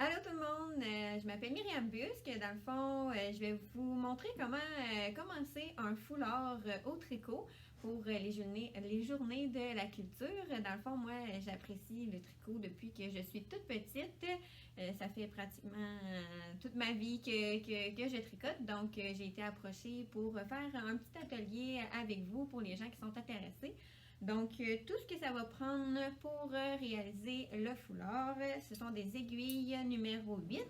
Allô tout le monde, je m'appelle Myriam Busque. Dans le fond, je vais vous montrer comment commencer un foulard au tricot pour les journées de la culture. Dans le fond, moi, j'apprécie le tricot depuis que je suis toute petite. Ça fait pratiquement toute ma vie que je tricote. Donc, j'ai été approchée pour faire un petit atelier avec vous pour les gens qui sont intéressés. Donc, tout ce que ça va prendre pour réaliser le foulard, ce sont des aiguilles numéro 8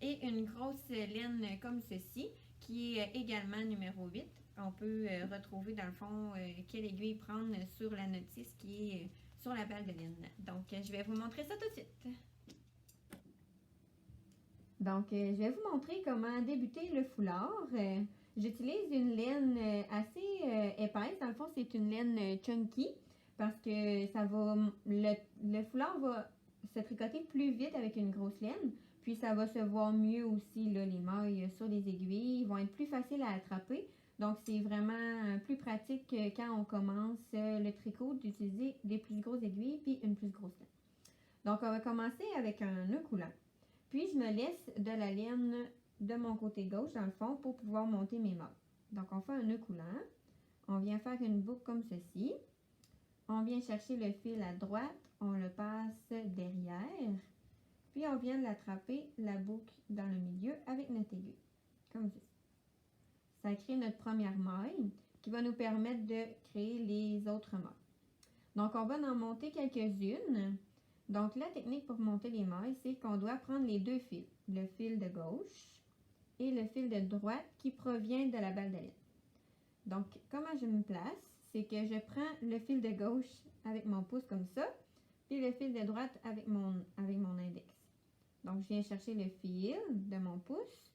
et une grosse laine comme ceci, qui est également numéro 8. On peut retrouver dans le fond quelle aiguille prendre sur la notice qui est sur la balle de laine. Donc, je vais vous montrer ça tout de suite. Donc, je vais vous montrer comment débuter le foulard. J'utilise une laine assez épaisse. Dans le fond, c'est une laine chunky parce que le foulard va se tricoter plus vite avec une grosse laine. Puis, ça va se voir mieux aussi, là, les mailles sur les aiguilles. Ils vont être plus faciles à attraper. Donc, c'est vraiment plus pratique quand on commence le tricot d'utiliser des plus grosses aiguilles puis une plus grosse laine. Donc, on va commencer avec un nœud coulant. Puis, je me laisse de la laine de mon côté gauche, dans le fond, pour pouvoir monter mes mailles. Donc, on fait un nœud coulant. On vient faire une boucle comme ceci. On vient chercher le fil à droite. On le passe derrière. Puis, on vient l'attraper, la boucle, dans le milieu avec notre aiguille. Comme ceci. Ça crée notre première maille qui va nous permettre de créer les autres mailles. Donc, on va en monter quelques-unes. Donc, la technique pour monter les mailles, c'est qu'on doit prendre les deux fils, le fil de gauche et le fil de droite qui provient de la balle de laine. Donc, comment je me place, c'est que je prends le fil de gauche avec mon pouce comme ça, puis le fil de droite avec mon index. Donc, je viens chercher le fil de mon pouce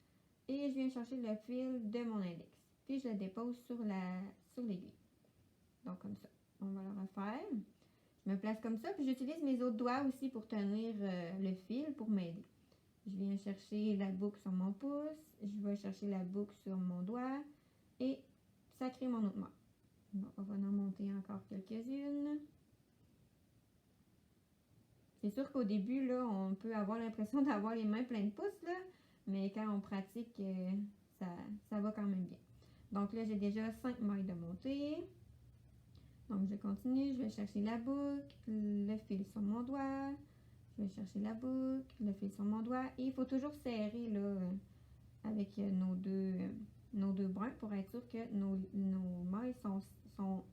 et je viens chercher le fil de mon index. Puis, je le dépose sur l'aiguille. Donc, comme ça. On va le refaire. Je me place comme ça, puis j'utilise mes autres doigts aussi pour tenir le fil pour m'aider. Je viens chercher la boucle sur mon pouce, je vais chercher la boucle sur mon doigt et ça crée mon autre maille. Bon, on va en monter encore quelques-unes. C'est sûr qu'au début, là, on peut avoir l'impression d'avoir les mains pleines de pouces, là, mais quand on pratique, ça va quand même bien. Donc là, j'ai déjà 5 mailles de montée. Donc, je continue, je vais chercher la boucle, le fil sur mon doigt, je vais chercher la boucle, le fil sur mon doigt. Et il faut toujours serrer là, avec nos deux brins pour être sûr que nos mailles sont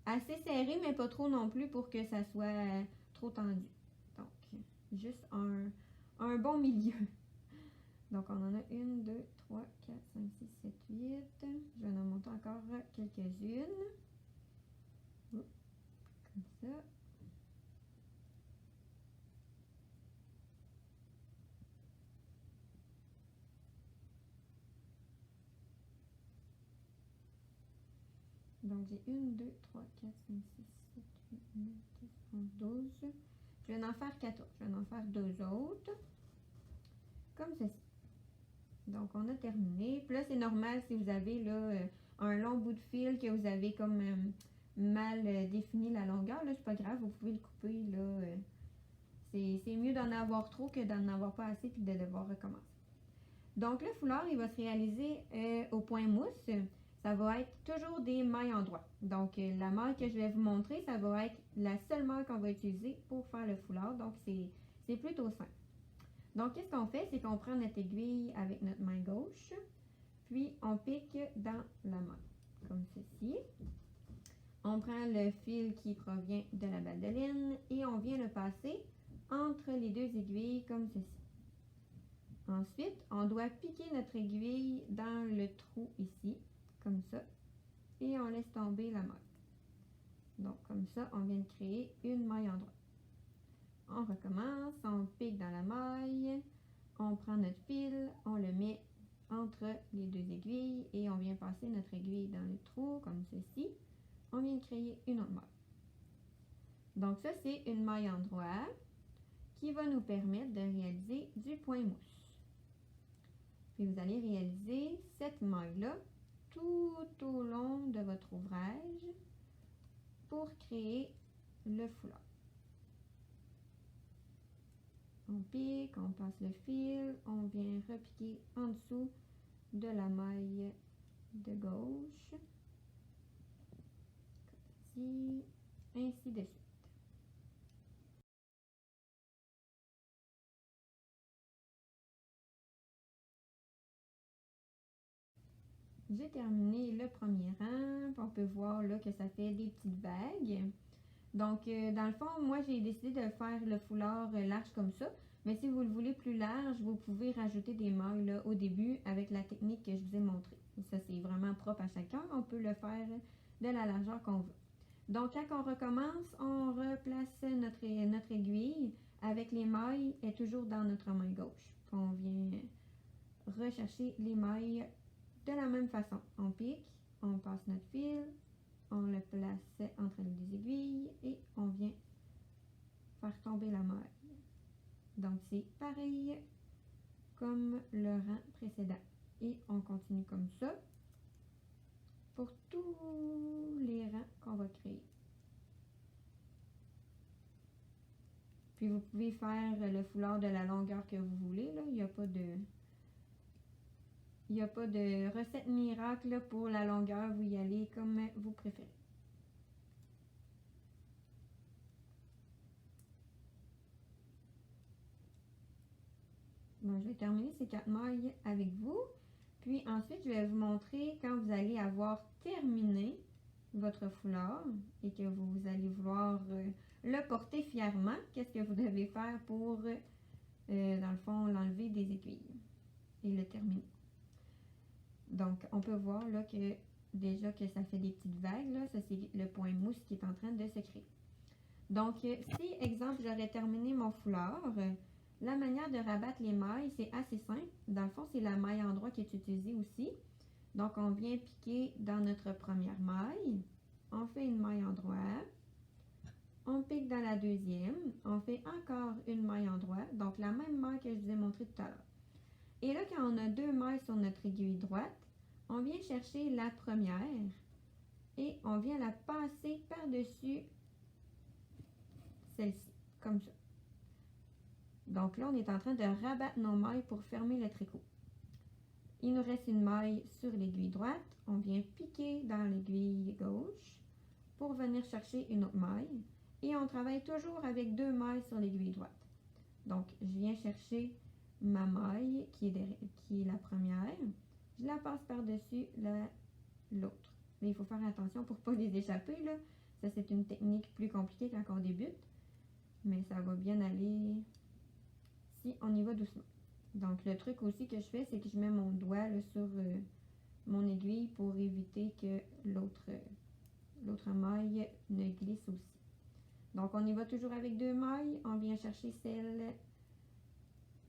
assez serrées, mais pas trop non plus pour que ça soit trop tendu. Donc, juste un bon milieu. Donc, on en a 1, 2, 3, 4, 5, 6, 7, 8. Je vais en monter encore quelques-unes. Comme ça. Donc, j'ai 1, 2, 3, 4, 5, 6, 7, 8, 9, 10, 11, 12. Je vais en faire 14. Je vais en faire 2 autres. Comme ceci. Donc, on a terminé. Puis là, c'est normal si vous avez là, un long bout de fil que vous avez comme mal défini la longueur. Là, c'est pas grave, vous pouvez le couper. Là, c'est mieux d'en avoir trop que d'en avoir pas assez puis de devoir recommencer. Donc, le foulard, il va se réaliser au point mousse. Ça va être toujours des mailles en droit. Donc, la maille que je vais vous montrer, ça va être la seule maille qu'on va utiliser pour faire le foulard. Donc, c'est plutôt simple. Donc, qu'est-ce qu'on fait? C'est qu'on prend notre aiguille avec notre main gauche, puis on pique dans la main, comme ceci. On prend le fil qui provient de la balle de laine et on vient le passer entre les deux aiguilles, comme ceci. Ensuite, on doit piquer notre aiguille dans le trou ici, comme ça, et on laisse tomber la maille. Donc, comme ça, on vient de créer une maille en droit. On recommence, on pique dans la maille, on prend notre fil, on le met entre les deux aiguilles et on vient passer notre aiguille dans le trou, comme ceci. On vient de créer une autre maille. Donc, ça, c'est une maille en droit qui va nous permettre de réaliser du point mousse. Puis vous allez réaliser cette maille-là tout au long de votre ouvrage pour créer le foulard. on pique, on passe le fil, on vient repiquer en dessous de la maille de gauche, ici, ainsi de suite. J'ai terminé le premier rang. On peut voir là que ça fait des petites vagues. Donc, dans le fond, moi, j'ai décidé de faire le foulard large comme ça. Mais si vous le voulez plus large, vous pouvez rajouter des mailles là, au début avec la technique que je vous ai montrée. Ça, c'est vraiment propre à chacun. On peut le faire de la largeur qu'on veut. Donc, quand on recommence, on replace notre aiguille avec les mailles est toujours dans notre main gauche. On vient rechercher les mailles de la même façon. On pique, on passe notre fil, on le place entre les deux aiguilles et on vient faire tomber la maille. Donc, c'est pareil comme le rang précédent. Et on continue comme ça pour tous les rangs qu'on va créer. Puis vous pouvez faire le foulard de la longueur que vous voulez. Là. Il n'y a pas de recette miracle là, pour la longueur. Vous y allez comme vous préférez. Bon, je vais terminer ces 4 mailles avec vous. Puis ensuite, je vais vous montrer quand vous allez avoir terminé votre foulard et que vous allez vouloir le porter fièrement. Qu'est-ce que vous devez faire pour, dans le fond, l'enlever des aiguilles et le terminer. Donc, on peut voir là que déjà que ça fait des petites vagues. Là, ça, c'est le point mousse qui est en train de se créer. Donc, si, exemple, j'aurais terminé mon foulard, la manière de rabattre les mailles, c'est assez simple. Dans le fond, c'est la maille endroit qui est utilisée aussi. Donc, on vient piquer dans notre première maille. On fait une maille endroit. On pique dans la deuxième. On fait encore une maille endroit. Donc, la même maille que je vous ai montré tout à l'heure. Et là, quand on a 2 mailles sur notre aiguille droite, on vient chercher la première et on vient la passer par-dessus celle-ci, comme ça. Donc là, on est en train de rabattre nos mailles pour fermer le tricot. Il nous reste une maille sur l'aiguille droite. On vient piquer dans l'aiguille gauche pour venir chercher une autre maille. Et on travaille toujours avec 2 mailles sur l'aiguille droite. Donc, je viens chercher ma maille qui est la première. Je la passe par-dessus l'autre. Mais il faut faire attention pour ne pas les échapper. Là. Ça, c'est une technique plus compliquée quand on débute. Mais ça va bien aller si on y va doucement. Donc, le truc aussi que je fais, c'est que je mets mon doigt là, sur mon aiguille pour éviter que l'autre maille ne glisse aussi. Donc, on y va toujours avec 2 mailles. On vient chercher celle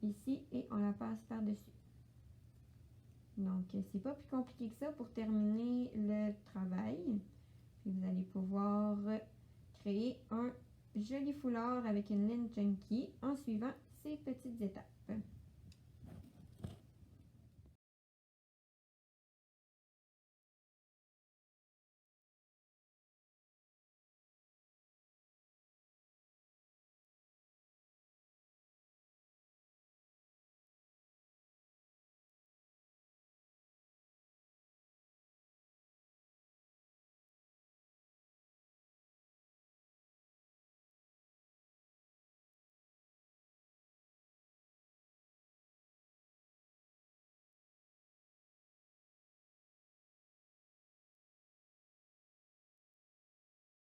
ici et on la passe par-dessus. Donc, c'est pas plus compliqué que ça pour terminer le travail. Puis, vous allez pouvoir créer un joli foulard avec une ligne chunky en suivant ces petites étapes.